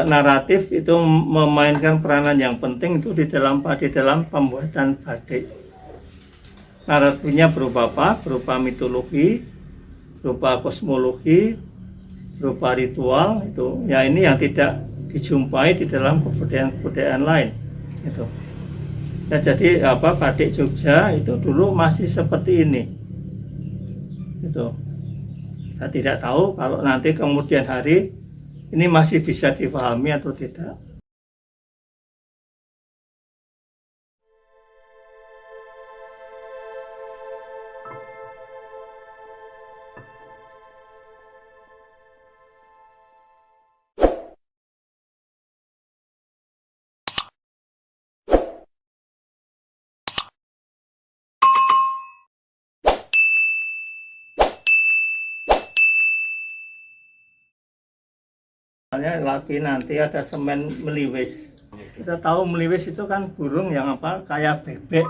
naratif itu memainkan peranan yang penting itu di dalam pembuatan batik. Naratifnya berupa apa? Berupa mitologi, berupa kosmologi, berupa ritual itu. Ya ini yang tidak dijumpai di dalam kebudayaan lain. Itu. Ya, jadi batik Jogja itu dulu masih seperti ini. Itu. Saya tidak tahu kalau nanti kemudian hari ini masih bisa dipahami atau tidak. Lagi nanti ada semen meliwis. Kita tahu meliwis itu kan burung yang kayak bebek,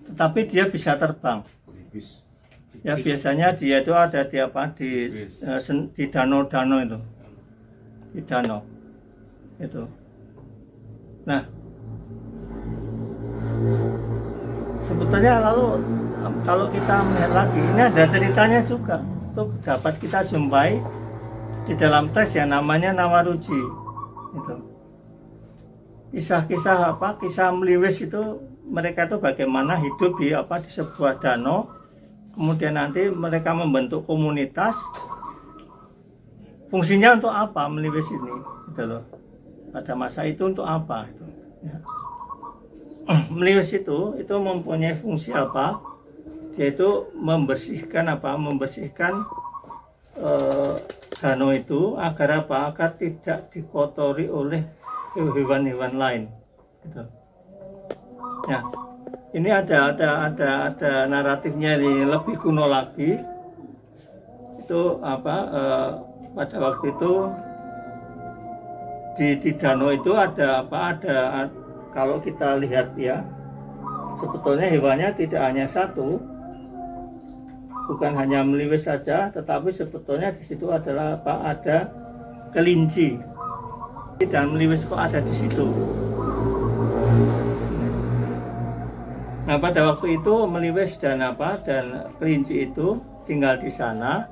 tetapi dia bisa terbang. Ya biasanya dia itu ada di danau-danau itu, di danau itu. Nah, sebetulnya lalu kalau kita melihat lagi, ini ada ceritanya juga. Itu dapat kita jumpai di dalam teks yang namanya Nawaruji. Itu kisah-kisah kisah meliwis itu, mereka itu bagaimana hidup di sebuah danau, kemudian nanti mereka membentuk komunitas. Fungsinya untuk apa meliwis ini, gitu loh. Pada masa itu untuk apa itu ya. Meliwis itu mempunyai fungsi apa? Dia itu membersihkan danau itu agar agar tidak dikotori oleh hewan-hewan lain gitu. Ya, ini ada naratifnya ini lebih kuno lagi. Itu pada waktu itu di danau itu ada kalau kita lihat ya, sebetulnya hewannya tidak hanya satu, bukan hanya meliwis saja, tetapi sebetulnya di situ adalah ada kelinci. Dan meliwis kok ada di situ. Nah, pada waktu itu meliwis dan kelinci itu tinggal di sana.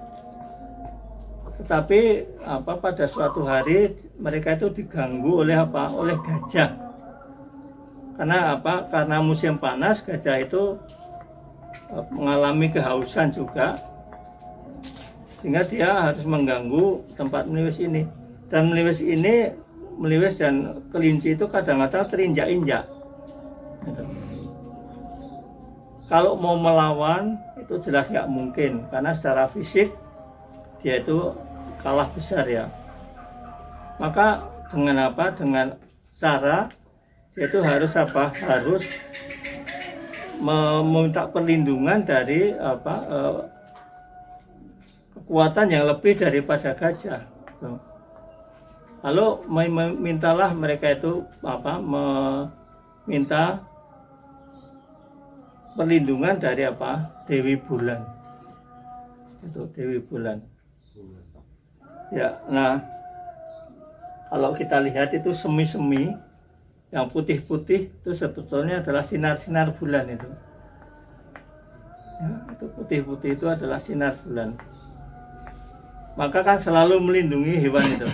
Tetapi pada suatu hari mereka itu diganggu oleh gajah. Karena musim panas, gajah itu mengalami kehausan juga, sehingga dia harus mengganggu tempat meliwis ini. Dan meliwis dan kelinci itu kadang-kadang terinjak-injak gitu. Kalau mau melawan itu jelas nggak mungkin, karena secara fisik dia itu kalah besar ya. Maka dengan cara dia itu harus meminta perlindungan dari kekuatan yang lebih daripada gajah. Lalu mintalah mereka itu meminta perlindungan dari Dewi Bulan. Itu Dewi Bulan. Ya, nah kalau kita lihat itu semi-semi yang putih-putih itu sebetulnya adalah sinar-sinar bulan itu. Ya, itu putih-putih itu adalah sinar bulan. Maka kan selalu melindungi hewan itu.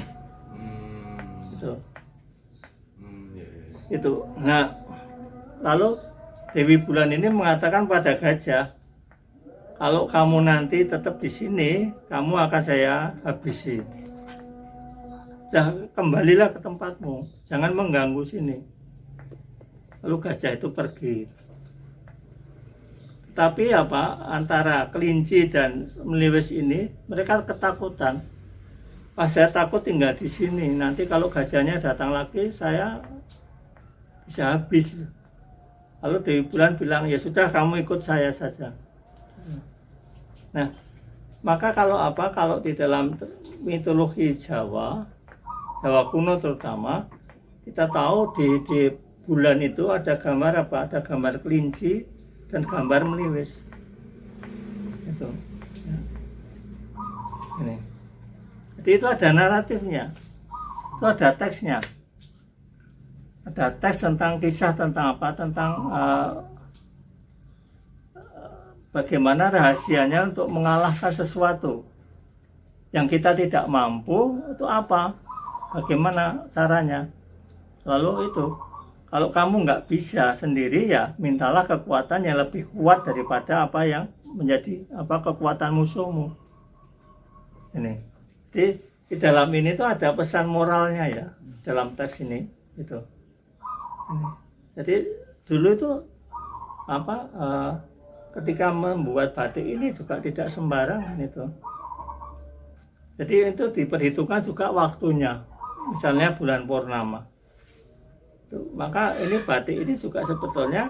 Itu. Nah, lalu Dewi Bulan ini mengatakan pada gajah, kalau kamu nanti tetap di sini, kamu akan saya habisi. Kembalilah ke tempatmu, jangan mengganggu sini. Lalu gajah itu pergi. Tapi antara kelinci dan meliwis ini, mereka ketakutan. Saya takut tinggal di sini. Nanti kalau gajahnya datang lagi, saya bisa habis. Lalu Dewi Bulan bilang, ya sudah, kamu ikut saya saja. Nah, maka kalau di dalam mitologi Jawa kuno terutama, kita tahu di bulan itu ada gambar ada gambar kelinci dan gambar meliwis. Itu. Ya. Ini. Jadi itu ada naratifnya. itu ada teksnya, ada teks tentang kisah tentang apa, tentang bagaimana rahasianya untuk mengalahkan sesuatu yang kita tidak mampu, itu apa, bagaimana caranya. Lalu itu, kalau kamu nggak bisa sendiri, ya mintalah kekuatan yang lebih kuat daripada apa yang menjadi apa kekuatan musuhmu. Ini, jadi di dalam ini tuh ada pesan moralnya ya, dalam teks ini, gitu. Ini. Jadi dulu itu apa, ketika membuat batik ini juga tidak sembarangan itu. Jadi itu diperhitungkan juga waktunya, misalnya bulan purnama. Maka ini batik ini juga sebetulnya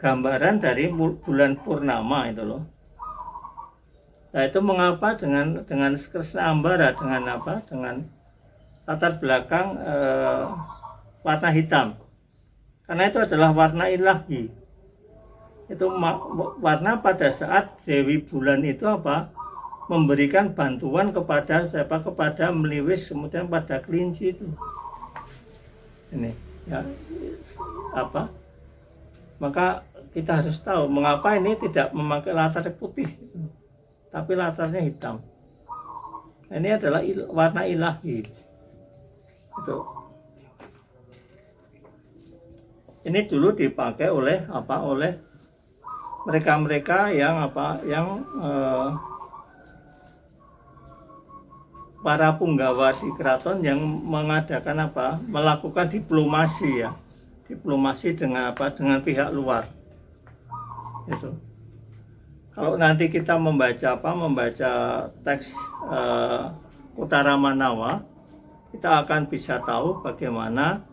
gambaran dari bulan purnama itu loh. Nah itu mengapa dengan Krisnambara, dengan apa, dengan latar belakang warna hitam, karena itu adalah warna ilahi. Itu warna pada saat Dewi Bulan itu apa, memberikan bantuan kepada siapa, kepada Meliwis, kemudian pada kelinci itu. Ini ya apa, maka kita harus tahu mengapa ini tidak memakai latar putih tapi latarnya hitam. Ini adalah warna ilahi itu. Ini dulu dipakai oleh apa, oleh mereka-mereka yang apa, yang para punggawa di keraton yang mengadakan apa, melakukan diplomasi ya, diplomasi dengan apa, dengan pihak luar itu. Kalau nanti kita membaca apa, membaca teks Utara Manawa, kita akan bisa tahu bagaimana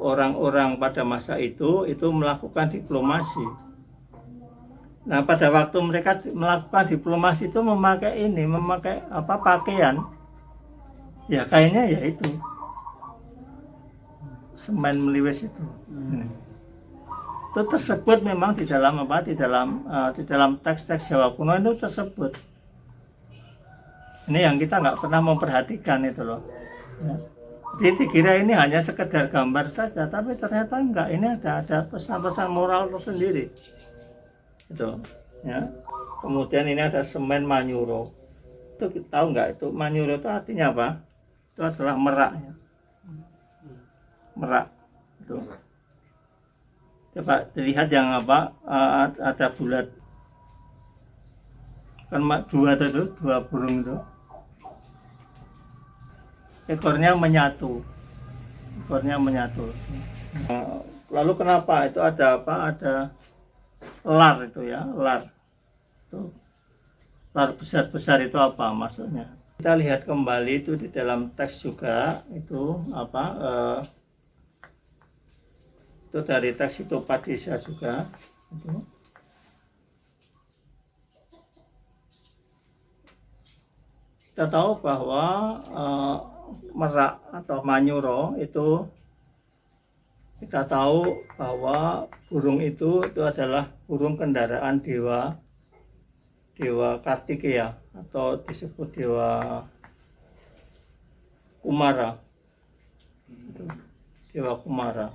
orang-orang pada masa itu melakukan diplomasi. Nah pada waktu mereka melakukan diplomasi itu memakai ini, memakai apa, pakaian ya kayaknya ya itu semen Meliwis itu. Itu tersebut memang di dalam apa, di dalam teks-teks Jawa kuno itu tersebut. Ini yang kita nggak pernah memperhatikan itu loh ya. Jadi dikira ini hanya sekedar gambar saja, tapi ternyata enggak, ini ada pesan-pesan moral tersendiri itu ya. Kemudian ini ada semen Manyuro, itu kita tahu nggak, itu Manyuro itu artinya apa? Itu adalah merak ya, merak itu. Coba dilihat yang apa, ada bulat kan, dua burung itu, ekornya menyatu, lalu kenapa itu ada apa, ada lar itu ya, lar itu, lar besar-besar itu apa maksudnya? Kita lihat kembali itu di dalam teks juga itu apa, itu dari teks Hitopadesa juga itu. Kita tahu bahwa merak atau Manyuro itu, kita tahu bahwa burung itu adalah burung kendaraan dewa Kartikeya atau disebut dewa Kumara. Dewa Kumara.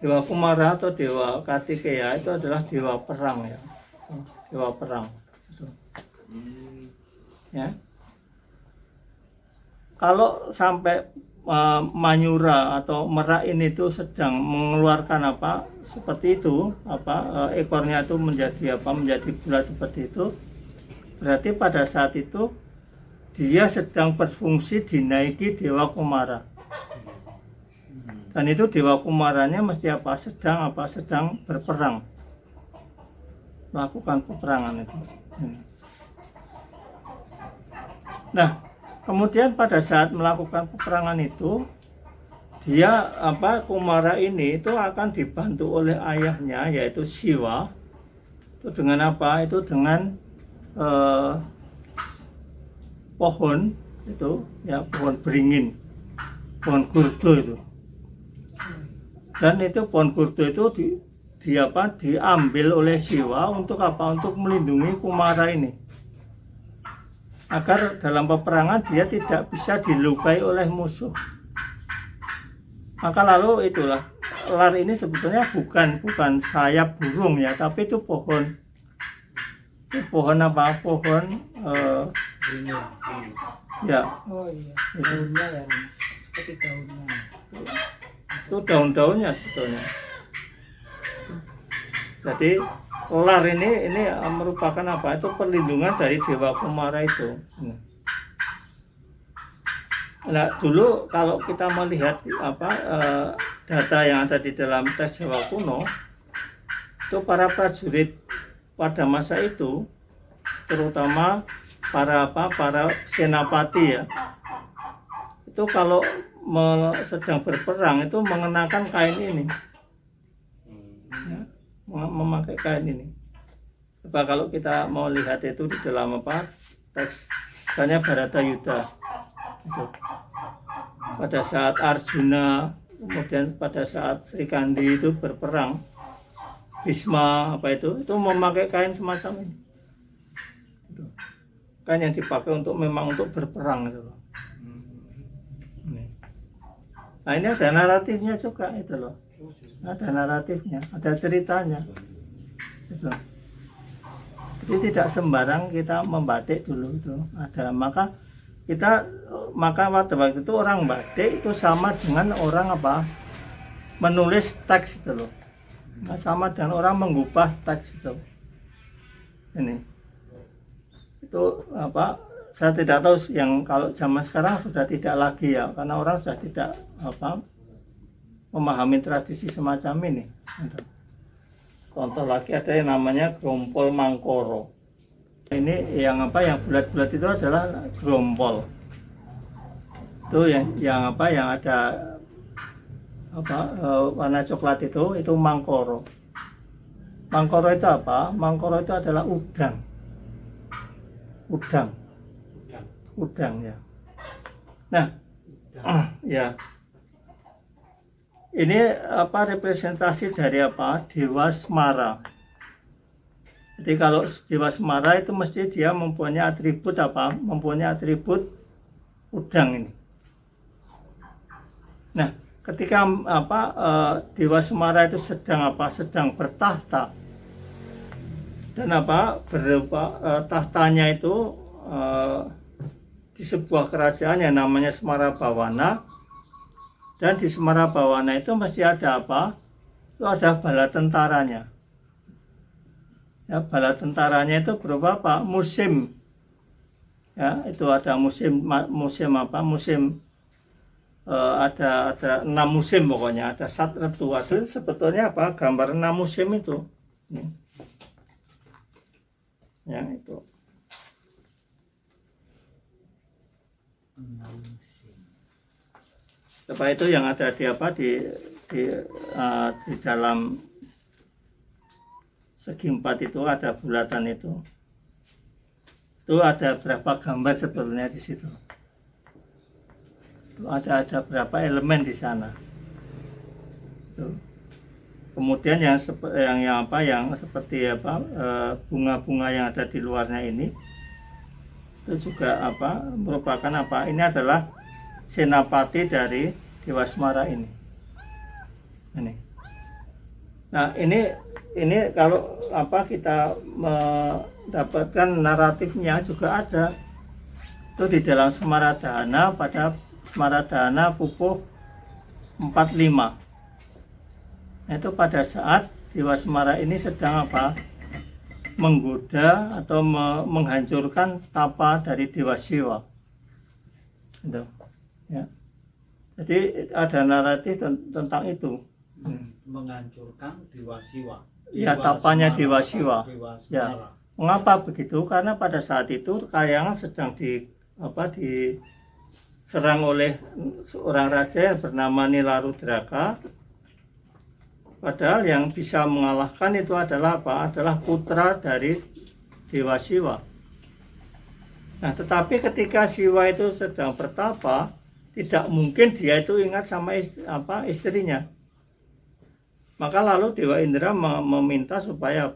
Dewa Kumara atau dewa Kartikeya itu adalah dewa perang ya. Dewa perang. Ya. Kalau sampai Manyura atau merak ini itu sedang mengeluarkan apa seperti itu, apa ekornya itu menjadi apa, menjadi bulat seperti itu, berarti pada saat itu dia sedang berfungsi dinaiki Dewa Kumara. Dan itu Dewa Kumaranya mesti apa, sedang berperang, melakukan peperangan itu. Nah, kemudian pada saat melakukan peperangan itu, dia apa, Kumara ini itu akan dibantu oleh ayahnya yaitu Siwa. Itu dengan apa? Itu dengan pohon itu ya, pohon beringin, pohon gurdo itu. Dan itu pohon gurdo itu diambil oleh Siwa untuk apa? Untuk melindungi Kumara ini. agar dalam peperangan dia tidak bisa dilukai oleh musuh. Maka lalu itulah, lar ini sebetulnya bukan sayap burung ya, tapi itu pohon. Itu pohon apa? Pohon ya. Oh iya, daunnya ya, seperti daunnya. Itu daun-daunnya sebetulnya. Jadi lar ini merupakan apa? Itu perlindungan dari Dewa Kumara itu. Nah, dulu kalau kita melihat data yang ada di dalam teks Jawa kuno, itu para prajurit pada masa itu, terutama para senapati ya, itu kalau sedang berperang itu mengenakan kain ini, ya, memakai kain ini. Coba kalau kita mau lihat itu di dalam teks, misalnya Bharatayuddha itu. Pada saat Arjuna, kemudian pada saat Sri Kandi itu berperang, Bhisma itu memakai kain semacam ini. Itu. Kain yang dipakai memang untuk berperang itu loh. Nah ini ada naratifnya juga itu loh. Ada naratifnya, ada ceritanya. Itu. Jadi tidak sembarang kita membatik dulu itu. Maka pada waktu itu orang batik itu sama dengan orang menulis teks itu loh. Nah, sama dengan orang mengubah teks itu. Ini itu saya tidak tahu yang kalau zaman sekarang sudah tidak lagi ya, karena orang sudah tidak memahami tradisi semacam ini. Contoh lagi ada yang namanya grompol mangkoro. Ini yang bulat-bulat itu adalah grompol. Itu yang ada warna coklat itu mangkoro. Mangkoro itu apa? Mangkoro itu adalah udang ya. Nah, ya. Ini representasi dari Dewa Semara. Jadi kalau Dewa Semara itu mesti dia mempunyai atribut mempunyai atribut udang ini. Nah, ketika Dewa Semara itu sedang bertahta dan tahtanya itu di sebuah kerajaan yang namanya Semara Bawana, dan di Semara Bawana itu mesti ada itu ada bala tentaranya. Ya, bala tentaranya itu berupa musim. Ya, itu ada musim ada 6 musim pokoknya, ada Satretu. Itu sebetulnya gambar 6 musim itu. Yang itu. Apa itu yang ada di dalam segi 4 itu ada bulatan itu. Itu ada berapa gambar sebetulnya di situ. Itu ada berapa elemen di sana. Itu. Kemudian yang seperti bunga-bunga yang ada di luarnya ini itu juga merupakan ini adalah senapati dari Dewa Semara ini. Nah, ini kalau kita mendapatkan naratifnya juga ada itu di dalam Semaradhana, pada Semaradhana pupuh 45. Nah, itu pada saat Dewa Semara ini sedang menggoda atau menghancurkan tapa dari Dewa Siwa. Itu, ya. Jadi ada naratif tentang itu. Menghancurkan Dewa Siwa. Ya, tapanya Dewa Siwa. Ya. Mengapa begitu? Karena pada saat itu Kahyangan sedang diserang oleh seorang raja yang bernama Nilarudraka. Padahal yang bisa mengalahkan itu adalah adalah putra dari Dewa Siwa. Nah, tetapi ketika Siwa itu sedang bertapa, tidak mungkin dia itu ingat sama istrinya. Maka lalu Dewa Indra meminta supaya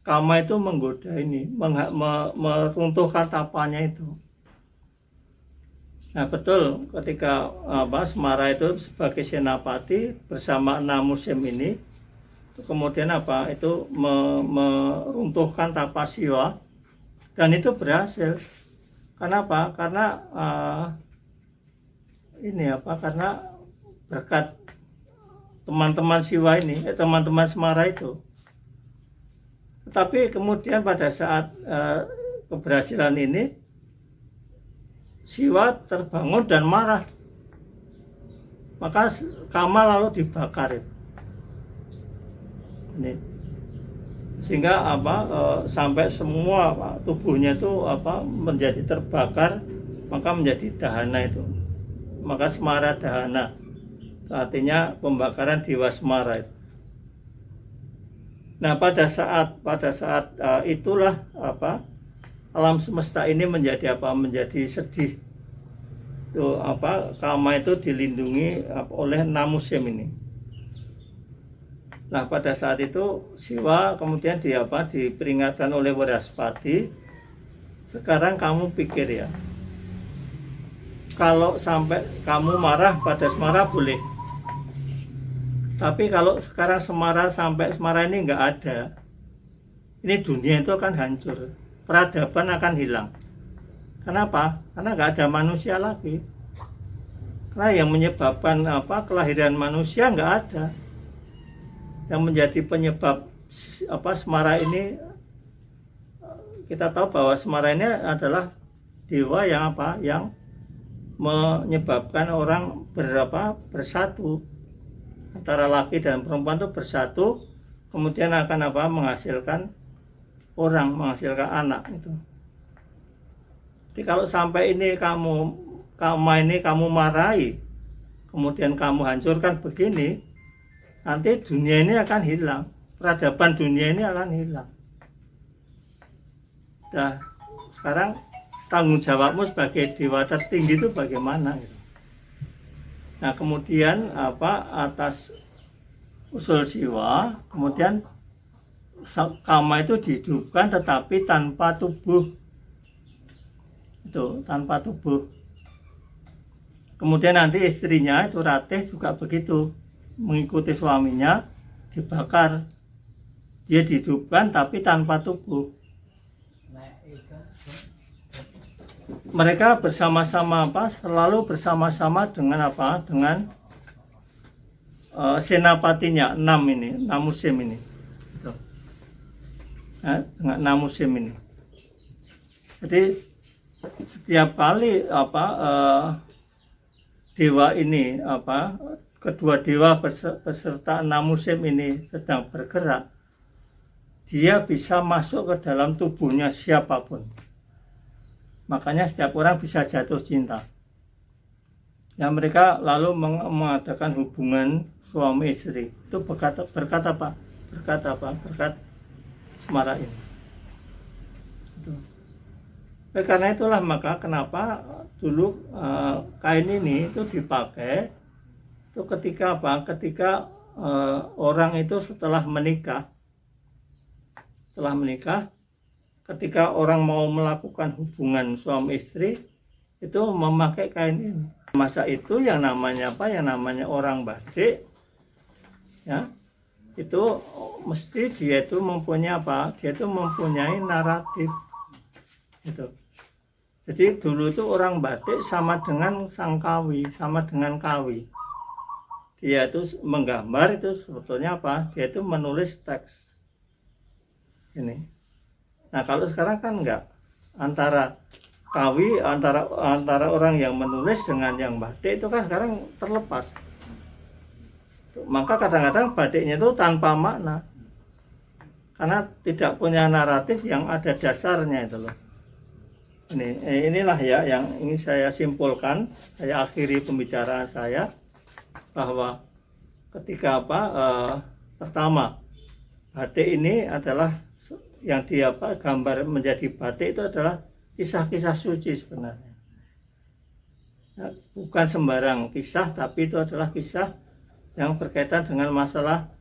Kama itu menggoda ini, meruntuhkan tapanya itu. Nah betul, ketika Semara itu sebagai senapati bersama 6 musim ini, kemudian itu meruntuhkan tapa Siwa, dan itu berhasil. Kenapa? Karena karena berkat teman-teman Siwa ini, teman-teman Semara itu. Tetapi kemudian pada saat keberhasilan ini, Siwa terbangun dan marah, maka Kama lalu dibakar itu. Ini. Sehingga sampai semua tubuhnya itu menjadi terbakar, maka menjadi dahana itu. Maka Semara dahana, artinya pembakaran Dewa Semara itu. Nah pada saat itulah alam semesta ini menjadi menjadi sedih. Itu Kama itu dilindungi oleh 6 musim ini. Nah pada saat itu Siwa kemudian diperingatkan oleh Waraspati, sekarang kamu pikir ya, kalau sampai kamu marah pada Semara boleh, tapi kalau sekarang sampai Semara ini nggak ada, ini dunia itu akan hancur, peradaban akan hilang. Kenapa? Karena nggak ada manusia lagi. Karena yang menyebabkan kelahiran manusia nggak ada. Yang menjadi penyebab Semara ini, kita tahu bahwa Semara ini adalah dewa yang menyebabkan orang bersatu antara laki dan perempuan itu bersatu, kemudian akan menghasilkan menghasilkan anak itu. Jadi kalau sampai ini kamu marahi, kemudian kamu hancurkan begini, nanti dunia ini akan hilang, peradaban dunia ini akan hilang. Nah, sekarang tanggung jawabmu sebagai dewa tertinggi itu bagaimana? Nah, kemudian atas usul Siwa, kemudian Kama itu dihidupkan tetapi tanpa tubuh. Itu tanpa tubuh. Kemudian nanti istrinya itu Ratih juga begitu, mengikuti suaminya, dibakar. Dia dihidupkan tapi tanpa tubuh. Mereka bersama-sama selalu bersama-sama dengan dengan senapatinya 6 musim ini. Gitu. Nah, dengan 6 musim ini. Jadi setiap kali dewa ini kedua dewa beserta 6 musim ini sedang bergerak, dia bisa masuk ke dalam tubuhnya siapapun. Makanya setiap orang bisa jatuh cinta. Ya, mereka lalu mengadakan hubungan suami istri. Itu berkat Semara ini. Karena itulah maka kenapa dulu kain ini itu dipakai itu ketika orang itu setelah menikah, ketika orang mau melakukan hubungan suami istri itu memakai kain ini. Masa itu yang namanya orang badik, ya, itu mesti dia itu mempunyai naratif gitu. Jadi dulu itu orang badik sama dengan Sangkawi, sama dengan Kawi. Dia itu menggambar, itu sebetulnya dia itu menulis teks ini. Nah kalau sekarang kan enggak, antara Kawi, antara orang yang menulis dengan yang badik itu kan sekarang terlepas. Maka kadang-kadang badiknya itu tanpa makna, karena tidak punya naratif yang ada dasarnya itu loh. Inilah ya yang ingin saya simpulkan, saya akhiri pembicaraan saya, bahwa ketika pertama batik ini adalah yang dia gambar menjadi batik itu adalah kisah-kisah suci sebenarnya. Ya, bukan sembarang kisah, tapi itu adalah kisah yang berkaitan dengan masalah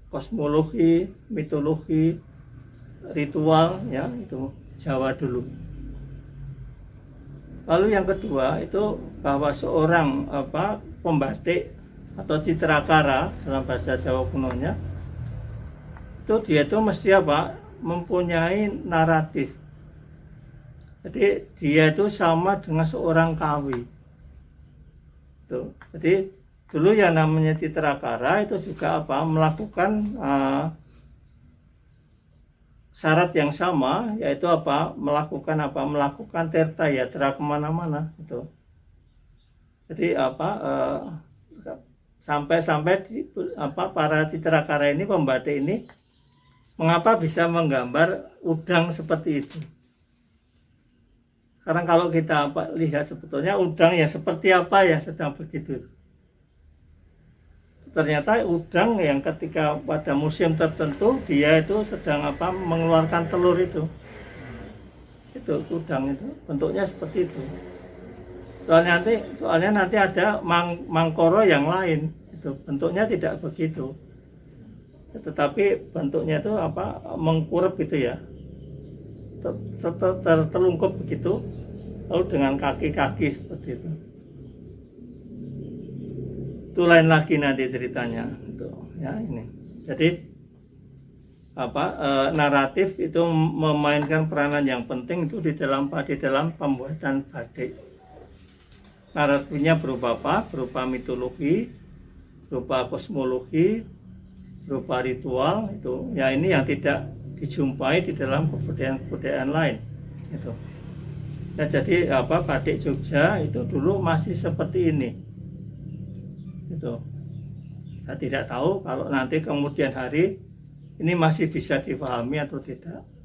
kosmologi, mitologi, ritual ya, itu Jawa dulu. Lalu yang kedua itu bahwa seorang pembatik atau citrakara dalam bahasa Jawa kunonya itu dia itu mesti mempunyai naratif. Jadi dia itu sama dengan seorang kawi. Tuh. Jadi dulu yang namanya citrakara itu juga melakukan syarat yang sama, yaitu melakukan tirta yatra kemana-mana itu. Jadi sampai para citrakara ini, pembatik ini, mengapa bisa menggambar udang seperti itu? Karena kalau kita lihat sebetulnya udang ya seperti apa yang sedang begitu. Ternyata udang yang ketika pada musim tertentu dia itu sedang mengeluarkan telur itu udang itu bentuknya seperti itu. Soalnya nanti ada mangkoro yang lain itu bentuknya tidak begitu, tetapi bentuknya itu mengkurep gitu ya, tertelungkup begitu, lalu dengan kaki-kaki seperti itu. Itu lain lagi nanti ceritanya itu ya ini. Jadi naratif itu memainkan peranan yang penting itu di dalam pembuatan batik. Naratifnya berupa berupa mitologi, berupa kosmologi, berupa ritual itu ya, ini yang tidak dijumpai di dalam kebudayaan lain itu ya. Jadi batik Jogja itu dulu masih seperti ini itu. Saya tidak tahu kalau nanti kemudian hari ini masih bisa dipahami atau tidak.